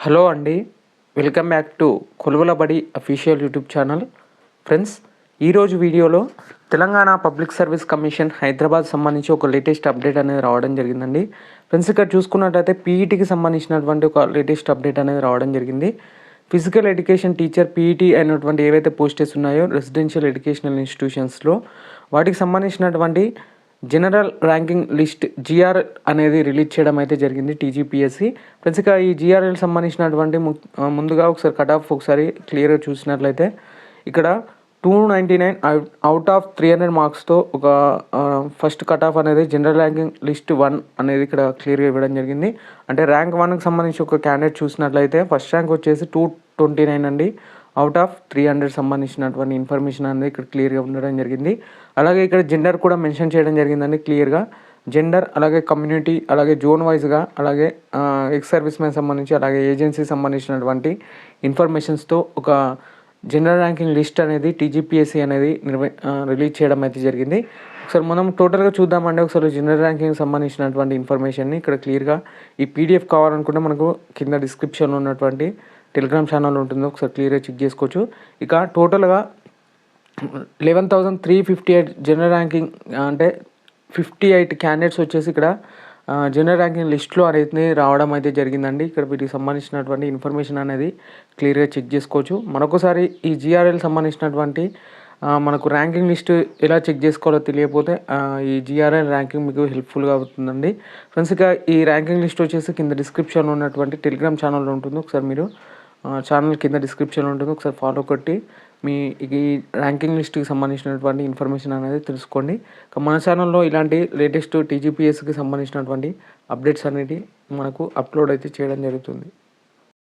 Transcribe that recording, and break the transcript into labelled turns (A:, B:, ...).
A: Hello అండి, welcome back to కొలువుల బడి official YouTube channel. Friends, ఈరోజు వీడియోలో Telangana public service commission Hyderabad సంబంధించి ఒక లేటెస్ట్ అప్డేట్ అనేది రావడం జరిగిందండి. ఫ్రెండ్స్, ఇక్కడ చూసుకున్నట్లయితే పీఈటీకి సంబంధించినటువంటి ఒక లేటెస్ట్ అప్డేట్ అనేది రావడం జరిగింది. ఫిజికల్ ఎడ్యుకేషన్ టీచర్ పీఈటీ అయినటువంటి ఏవైతే పోస్టెస్ ఉన్నాయో రెసిడెన్షియల్ ఎడ్యుకేషనల్ ఇన్స్టిట్యూషన్స్లో వాటికి సంబంధించినటువంటి జనరల్ ర్యాంకింగ్ లిస్ట్ జిఆర్ అనేది రిలీజ్ చేయడం అయితే జరిగింది టీజీపీఎస్సీ. ఫ్రెండ్స్, ఇక ఈ జిఆర్ఎల్ సంబంధించినటువంటి ముందుగా ఒకసారి కట్ ఆఫ్ ఒకసారి క్లియర్గా చూసినట్లయితే ఇక్కడ 299 అవుట్ ఆఫ్ 300 మార్క్స్తో ఒక ఫస్ట్ కట్ ఆఫ్ అనేది జనరల్ ర్యాంకింగ్ లిస్ట్ 1 అనేది ఇక్కడ క్లియర్గా ఇవ్వడం జరిగింది. అంటే ర్యాంక్ 1కి సంబంధించి ఒక క్యాండిడేట్ చూసినట్లయితే ఫస్ట్ ర్యాంక్ వచ్చేసి 229 అండి. అవుట్ ఆఫ్ 300 సంబంధించినటువంటి ఇన్ఫర్మేషన్ అనేది ఇక్కడ క్లియర్గా ఉండడం జరిగింది. అలాగే ఇక్కడ జెండర్ కూడా మెన్షన్ చేయడం జరిగిందండి క్లియర్గా. జెండర్, అలాగే కమ్యూనిటీ, అలాగే జోన్ వైజ్గా, అలాగే ఎక్స్ సర్వీస్ మ్యాన్ సంబంధించి, అలాగే ఏజెన్సీ సంబంధించినటువంటి ఇన్ఫర్మేషన్స్తో ఒక జనరల్ ర్యాంకింగ్ లిస్ట్ అనేది టీజీపీఎస్సీ అనేది రిలీజ్ చేయడం అయితే జరిగింది. ఒకసారి మనం టోటల్గా చూద్దామండి. ఒకసారి జనరల్ ర్యాంకింగ్ సంబంధించినటువంటి ఇన్ఫర్మేషన్ని ఇక్కడ క్లియర్గా ఈ పీడిఎఫ్ కావాలనుకుంటే మనకు కింద డిస్క్రిప్షన్లో ఉన్నటువంటి టెలిగ్రామ్ ఛానల్ ఉంటుందో ఒకసారి క్లియర్గా చెక్ చేసుకోవచ్చు. ఇక టోటల్గా 11,358 జనరల్ ర్యాంకింగ్ అంటే 58 క్యాండిడేట్స్ వచ్చేసి ఇక్కడ జనరల్ ర్యాంకింగ్ లిస్ట్లో అనేది రావడం అయితే జరిగిందండి. ఇక్కడ వీటికి సంబంధించినటువంటి ఇన్ఫర్మేషన్ అనేది క్లియర్గా చెక్ చేసుకోవచ్చు. మరొకసారి ఈ జిఆర్ఎల్ సంబంధించినటువంటి మనకు ర్యాంకింగ్ లిస్ట్ ఎలా చెక్ చేసుకోవాలో తెలియకపోతే ఈ జిఆర్ఎల్ ర్యాంకింగ్ మీకు హెల్ప్ఫుల్గా అవుతుందండి. ఫ్రెండ్స్, ఇక ఈ ర్యాంకింగ్ లిస్ట్ వచ్చేసి కింద డిస్క్రిప్షన్లో ఉన్నటువంటి టెలిగ్రామ్ ఛానల్లో ఉంటుంది. ఒకసారి మీరు ఛానల్ కింద డిస్క్రిప్షన్లో ఉంటుంది, ఒకసారి ఫాలో కొట్టి మీ ఈ ర్యాంకింగ్ లిస్ట్కి సంబంధించినటువంటి ఇన్ఫర్మేషన్ అనేది తెలుసుకోండి. మన ఛానల్లో ఇలాంటి లేటెస్ట్ టీజీపీఎస్కి సంబంధించినటువంటి అప్డేట్స్ అనేవి మనకు అప్లోడ్ అయితే చేయడం జరుగుతుంది.